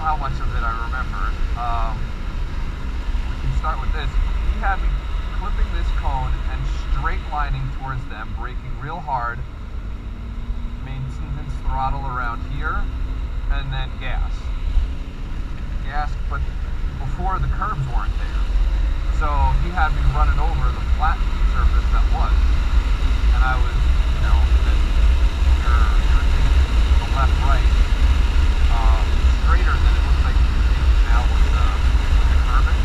how much of it I remember. We can start with this. He had me clipping this cone and straight lining towards them, braking real hard, maintenance throttle around here, and then gas. Gas, but before the curbs weren't there. So he had me running over the flat surface that was. And I was, you know, and you're thinking the left, right, straighter than it looks like it's taking now with the curbing.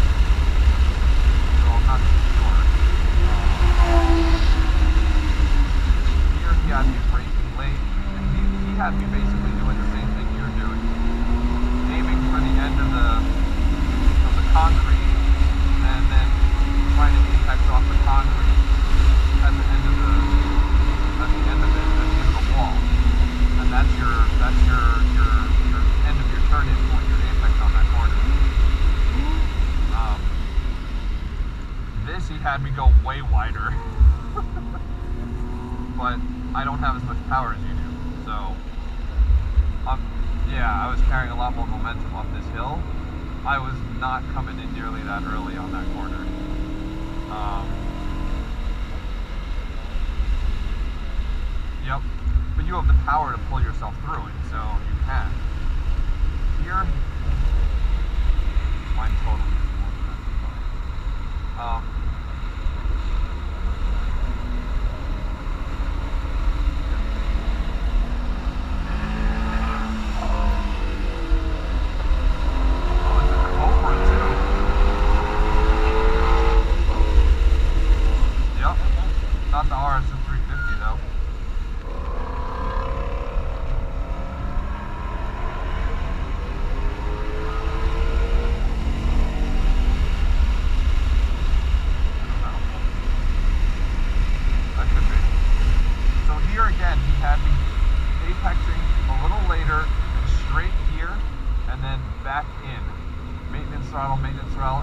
So I'm not too sure. Here he had me braking late, and he had me basically doing the same thing you're doing. Aiming for the end of the concrete, and then trying to apex off the concrete at the end of it, at the end of the wall. And that's your end of your turn-in point, your apex on that corner. This he had me go way wider. But I don't have as much power as you do. So yeah, I was carrying a lot more momentum up this hill. I was not coming in nearly that early on that corner. Yep, but you have the power to pull yourself through it, so you can. Here, mine totally is more expensive. Not the RS 350 though. That could be. So here again, he had me apexing a little later and straight here, and then back in. Maintenance throttle,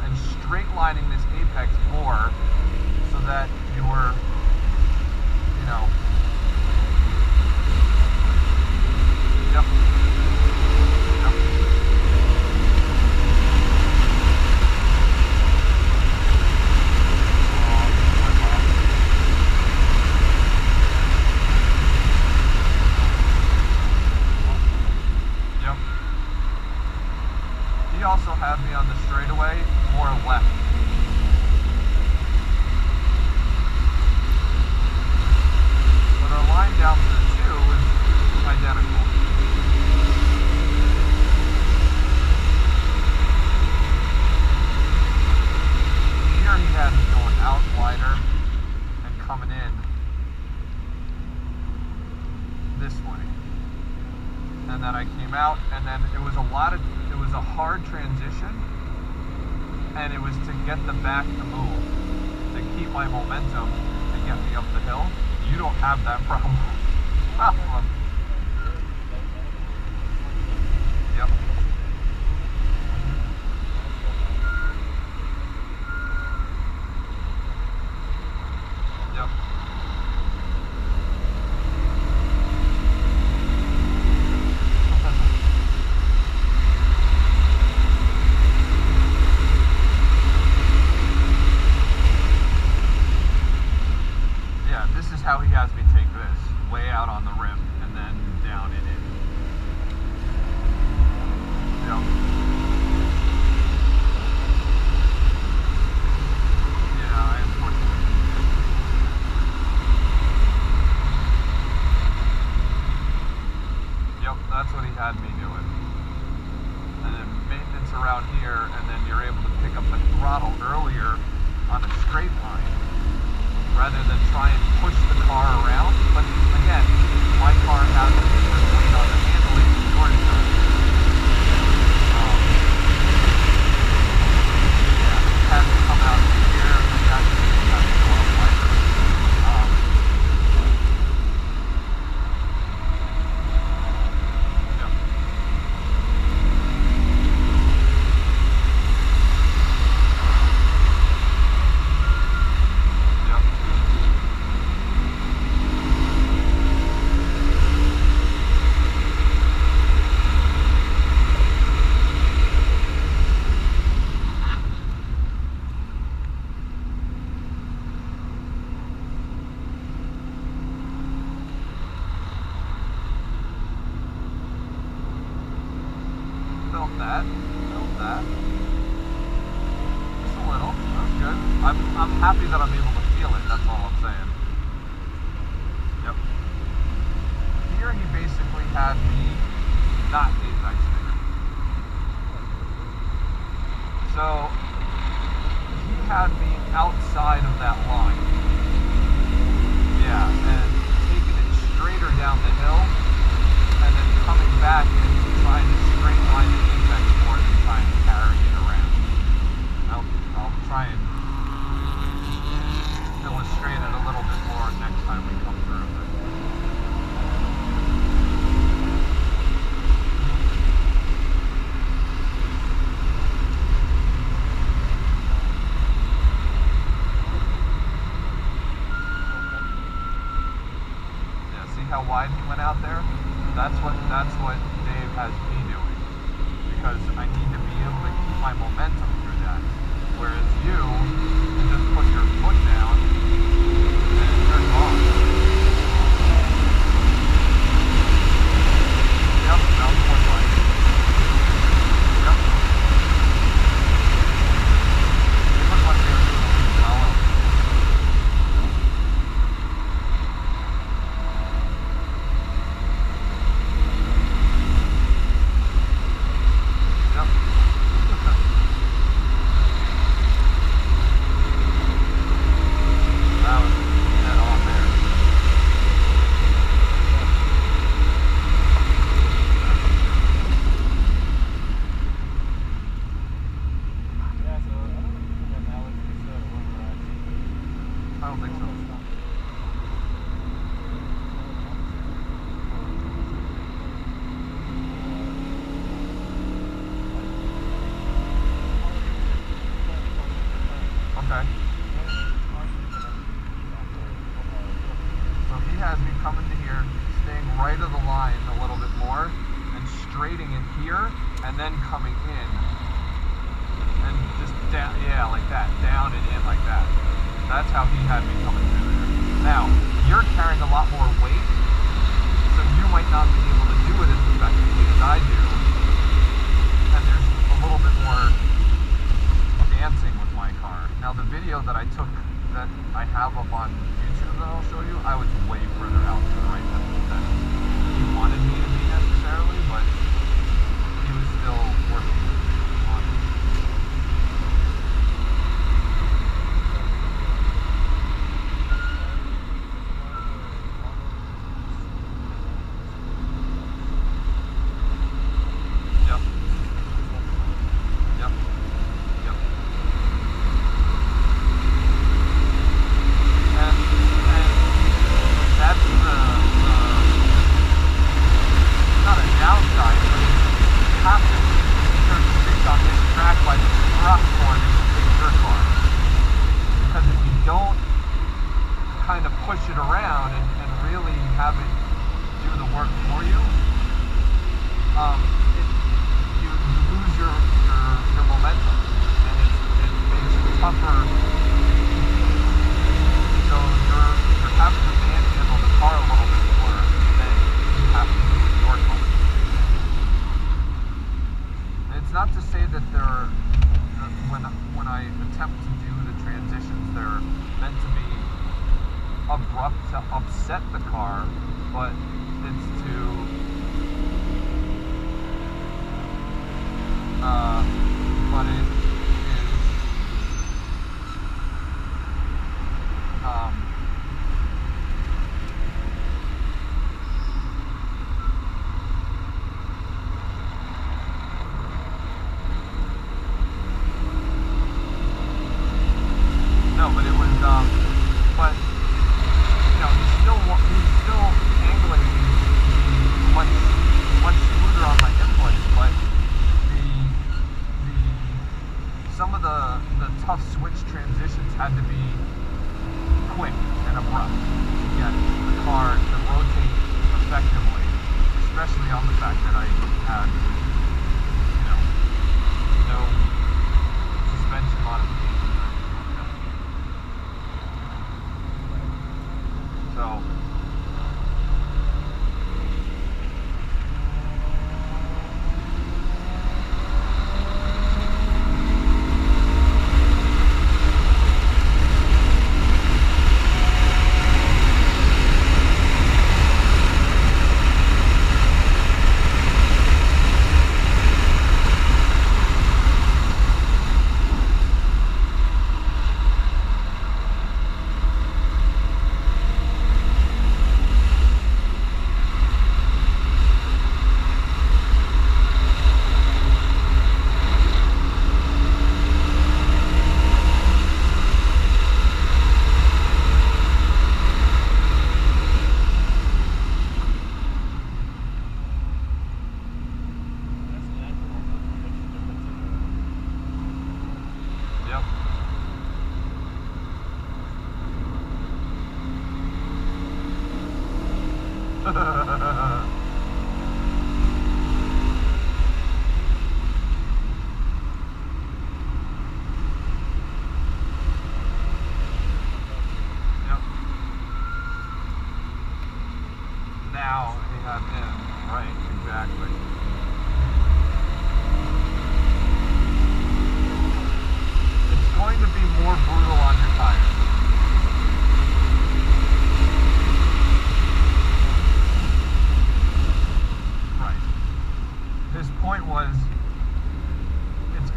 and straight lining this apex more so that you were, you know. Yep. Yep. Yep. He also had me on the straightaway more left. Line down to the 2 is identical. Here he had me going out wider and coming in this way. And then I came out, and then it was a hard transition, and it was to get the back to move, to keep my momentum and get me up the hill. You don't have that problem. Yep. Yep. Yeah, this is how he has me take this. Way out on the rim and then down in it. Yep. Yeah, I unfortunately did. Yep, that's what he had me doing. And then maintenance around here, and then you're able to pick up the throttle earlier on a straight line, rather than try and push the car around. But again, my car has the weight on the handling in order to yeah, it has to come out here, and it has to go up wider. Yep. Yep. Build that. Just a little. That's good. I'm happy that I'm able to feel it. That's all I'm saying. Yep. Here he basically had me not get nice there. So he had me outside of that line. Yeah, and taking it straighter down the hill, and then coming back and trying to straight line the apex more than trying to carry it around. I'll try and illustrate it a little bit more next time we come through. How wide he went out there? That's what Dave has me doing, because I need to be able to keep my momentum through that. Whereas you just put your foot down and you're gone. Yep, that was one line. Yep. They look like they were doing a little follow. I don't think so. Okay. So he has me coming to here, staying right of the line a little bit more, and straighting it here, and then coming in. And just down, yeah, like that. Down and in like that. That's how he had me coming through there. Now, you're carrying a lot more weight, so you might not be able to do it as effectively as I do. And there's a little bit more dancing with my car. Now, the video that I took, that I have up on YouTube that I'll show you, I was way further out to the right than he wanted me to be necessarily, but he was still working on it. Push it around and really have it do the work for you, you lose your momentum, and it makes it tougher. So you're having to manhandle the car a little bit more than you have to do with your car. And it's not to say that when I attempt to do the transitions, they're meant to be abrupt to upset the car, but it's to but it is no, but it was but you know, he's still angling much smoother on my inputs, but some of the tough switch transitions had to be quick and abrupt to get the car to rotate effectively, especially on the fact that I had, you know, no suspension modifications or anything like that. So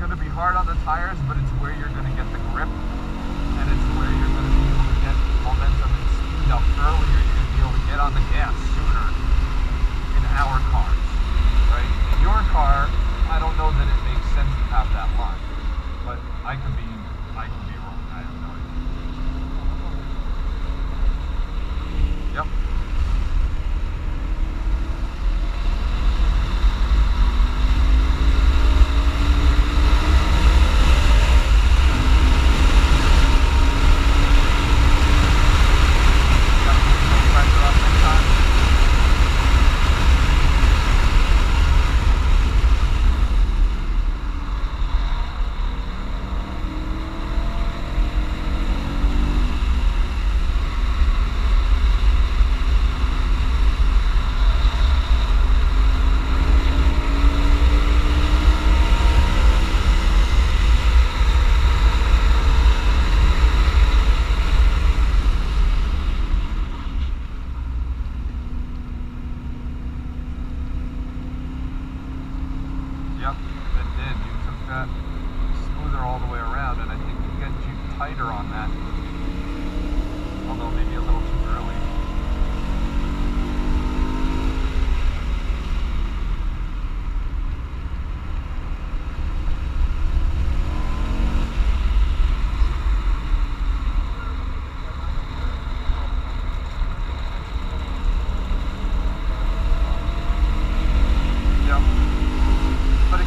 going to be hard on the tires, but it's where you're going to get the grip, and it's where you're going to be able to get momentum and speed up earlier. You're going to be able to get on the gas sooner in our cars, right? In your car, I don't know that it makes sense to have that line, but I could be wrong. I have no idea. Yep. Yep, it did. You took that smoother all the way around, and I think it gets you tighter on that. Although maybe a little too early.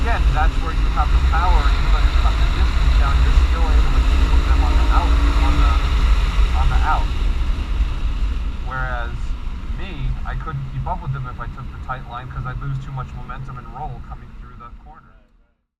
Again, that's where you have the power, even though you cut the distance down, you're still able to keep them on the out. Whereas me, I couldn't keep up with them if I took the tight line because I'd lose too much momentum and roll coming